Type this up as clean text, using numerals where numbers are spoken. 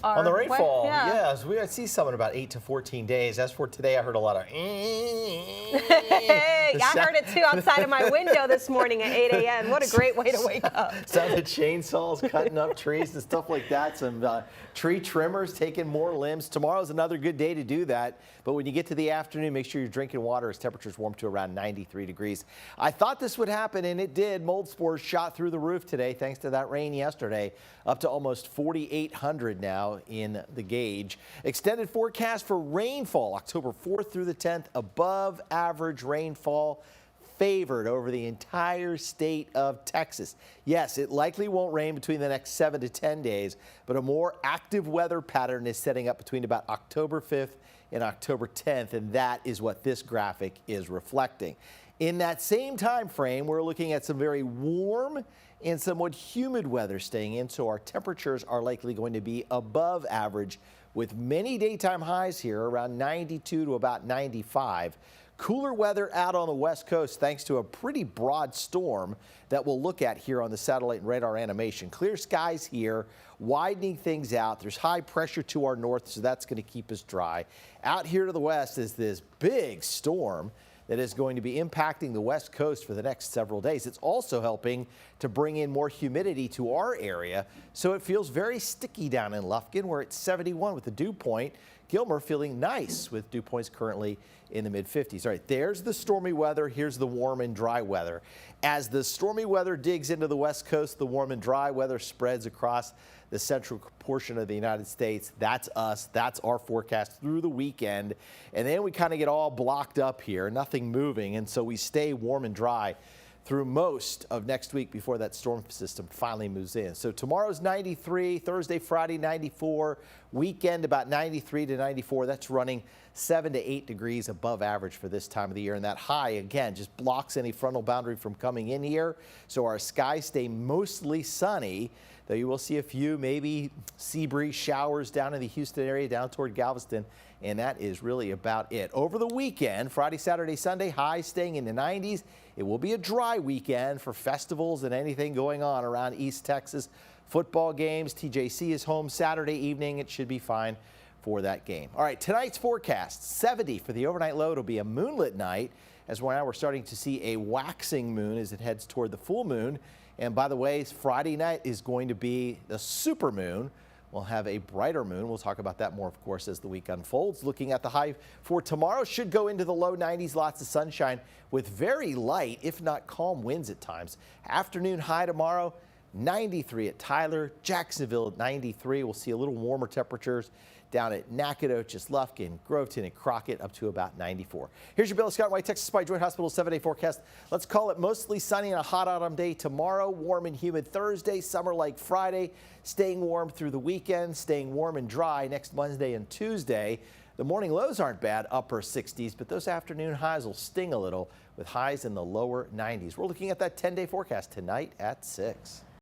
On the rainfall, yeah. yes, I see some in about 8 to 14 days. As for today, I heard a lot of. Hey, I heard it too outside of my window this morning at 8 a.m. What a great way to wake up. Sound of chainsaws cutting up trees and stuff like that. Some tree trimmers taking more limbs. Tomorrow's another good day to do that. But when you get to the afternoon, make sure you're drinking water as temperatures warm to around 93 degrees. I thought this would happen, and it did. Mold spores shot through the roof today thanks to that rain yesterday, up to almost 4,800 now in the gauge. Extended forecast for rainfall October 4th through the 10th. Above average rainfall favored over the entire state of Texas. Yes, it likely won't rain between the next 7 to 10 days, but a more active weather pattern is setting up between about October 5th and October 10th, and that is what this graphic is reflecting. In that same time frame, we're looking at some very warm and somewhat humid weather staying in, so our temperatures are likely going to be above average with many daytime highs here around 92 to about 95. Cooler weather out on the west coast thanks to a pretty broad storm that we'll look at here on the satellite and radar animation. Clear skies here, widening things out. There's high pressure to our north, so that's going to keep us dry. Out here to the west is this big storm that is going to be impacting the west coast for the next several days. It's also helping to bring in more humidity to our area, so it feels very sticky down in Lufkin, where it's 71 with the dew point. Gilmer feeling nice with dew points currently in the mid-50s. All right, there's the stormy weather. Here's the warm and dry weather. As the stormy weather digs into the west coast, the warm and dry weather spreads across the central portion of the United States. That's us. That's our forecast through the weekend. And then we kind of get all blocked up here, nothing moving. And so we stay warm and dry through most of next week before that storm system finally moves in. So tomorrow's 93, Thursday, Friday 94, weekend about 93 to 94. That's running 7 to 8 degrees above average for this time of the year. And that high, again, just blocks any frontal boundary from coming in here. So our skies stay mostly sunny, though you will see a few maybe sea breeze showers down in the Houston area, down toward Galveston. And that is really about it. Over the weekend, Friday, Saturday, Sunday, highs staying in the 90s. It will be a dry weekend for festivals and anything going on around East Texas. Football games, TJC is home Saturday evening. It should be fine for that game. All right, tonight's forecast, 70 for the overnight low. It'll be a moonlit night, as now we're starting to see a waxing moon as it heads toward the full moon. And by the way, Friday night is going to be the super moon. We'll have a brighter moon. We'll talk about that more, of course, as the week unfolds. Looking at the high for tomorrow, should go into the low 90s, lots of sunshine with very light, if not calm winds at times. Afternoon high tomorrow, 93 at Tyler, Jacksonville at 93. We'll see a little warmer temperatures down at Nacogdoches, Lufkin, Groveton, and Crockett up to about 94. Here's your Bill Scott White, Texas Supply Joint Hospital 7-day forecast. Let's call it mostly sunny and a hot autumn day tomorrow. Warm and humid Thursday, summer like Friday. Staying warm through the weekend, staying warm and dry next Monday and Tuesday. The morning lows aren't bad, upper 60s, but those afternoon highs will sting a little with highs in the lower 90s. We're looking at that 10-day forecast tonight at 6.